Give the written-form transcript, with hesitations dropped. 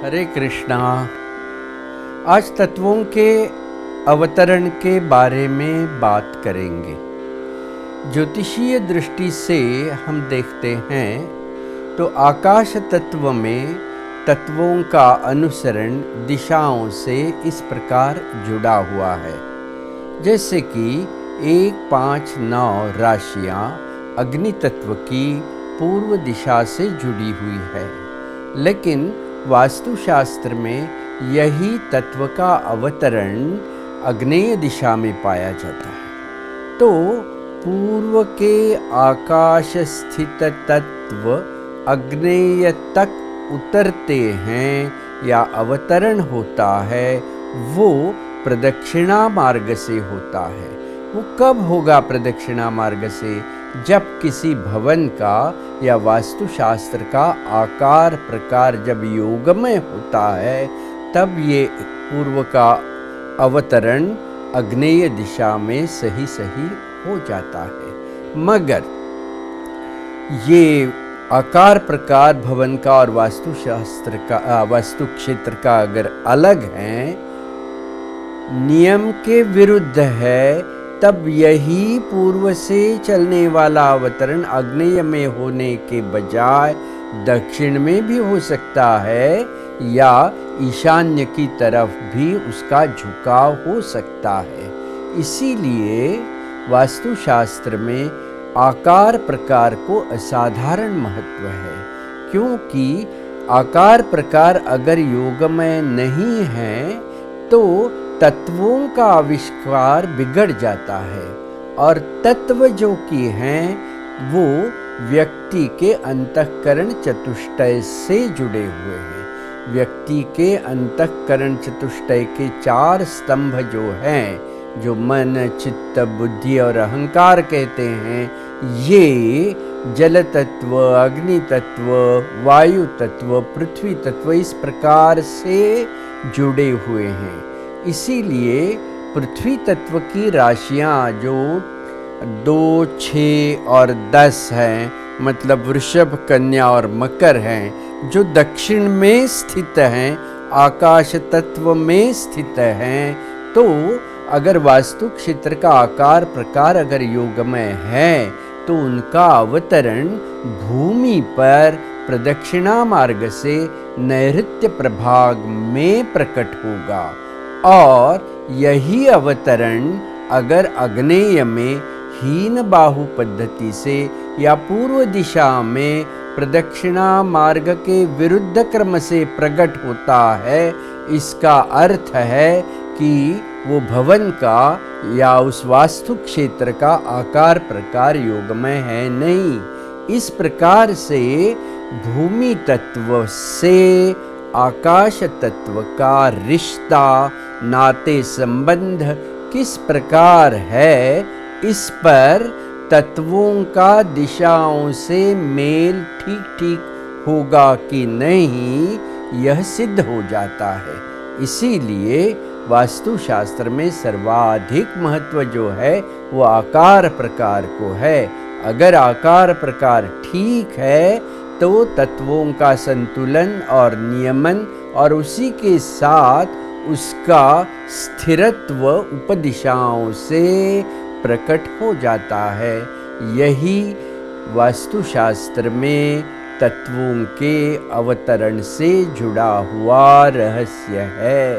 हरे कृष्णा। आज तत्वों के अवतरण के बारे में बात करेंगे। ज्योतिषीय दृष्टि से हम देखते हैं तो आकाश तत्व में तत्वों का अनुसरण दिशाओं से इस प्रकार जुड़ा हुआ है, जैसे कि 1, 5, 9 राशियां अग्नि तत्व की पूर्व दिशा से जुड़ी हुई है, लेकिन वास्तुशास्त्र में यही तत्व का अवतरण आग्नेय दिशा में पाया जाता है। तो पूर्व के आकाश स्थित तत्व आग्नेय तक उतरते हैं या अवतरण होता है, वो प्रदक्षिणा मार्ग से होता है। वो कब होगा प्रदक्षिणा मार्ग से? जब किसी भवन का या वास्तुशास्त्र का आकार प्रकार जब योगमय होता है, तब ये पूर्व का अवतरण आग्नेय दिशा में सही हो जाता है। मगर ये आकार प्रकार भवन का और वास्तुशास्त्र का वास्तु क्षेत्र का अगर अलग है, नियम के विरुद्ध है, तब यही पूर्व से चलने वाला अवतरण आग्नेय में होने के बजाय दक्षिण में भी हो सकता है या ईशान्य की तरफ भी उसका झुकाव हो सकता है। इसीलिए वास्तुशास्त्र में आकार प्रकार को असाधारण महत्व है, क्योंकि आकार प्रकार अगर योगमय नहीं है तो तत्वों का आविष्कार बिगड़ जाता है, और तत्व जो कि हैं वो व्यक्ति के अंतःकरण चतुष्टय से जुड़े हुए हैं। व्यक्ति के अंतःकरण चतुष्टय के 4 स्तंभ जो हैं, जो मन, चित्त, बुद्धि और अहंकार कहते हैं, ये जल तत्व, अग्नि तत्व, वायु तत्व, पृथ्वी तत्व इस प्रकार से जुड़े हुए हैं। इसीलिए पृथ्वी तत्व की राशियां जो 2, 6 और 10 हैं, मतलब वृषभ, कन्या और मकर हैं, जो दक्षिण में स्थित हैं, आकाश तत्व में स्थित हैं, तो अगर वास्तु क्षेत्र का आकार प्रकार अगर योगमय है तो उनका अवतरण भूमि पर प्रदक्षिणा मार्ग से नैऋत्य प्रभाग में प्रकट होगा, और यही अवतरण अगर आग्नेय में हीन बाहु पद्धति से या पूर्व दिशा में प्रदक्षिणा मार्ग के विरुद्ध क्रम से प्रकट होता है, इसका अर्थ है कि वो भवन का या उस वास्तु क्षेत्र का आकार प्रकार योगमय है नहीं। इस प्रकार से भूमि तत्व से आकाश तत्व का रिश्ता, नाते संबंध किस प्रकार है, इस पर तत्वों का दिशाओं से मेल ठीक होगा कि नहीं, यह सिद्ध हो जाता है। इसीलिए वास्तुशास्त्र में सर्वाधिक महत्व जो है वो आकार प्रकार को है। अगर आकार प्रकार ठीक है तो तत्वों का संतुलन और नियमन और उसी के साथ उसका स्थिरत्व उपदिशाओं से प्रकट हो जाता है। यही वास्तुशास्त्र में तत्वों के अवतरण से जुड़ा हुआ रहस्य है।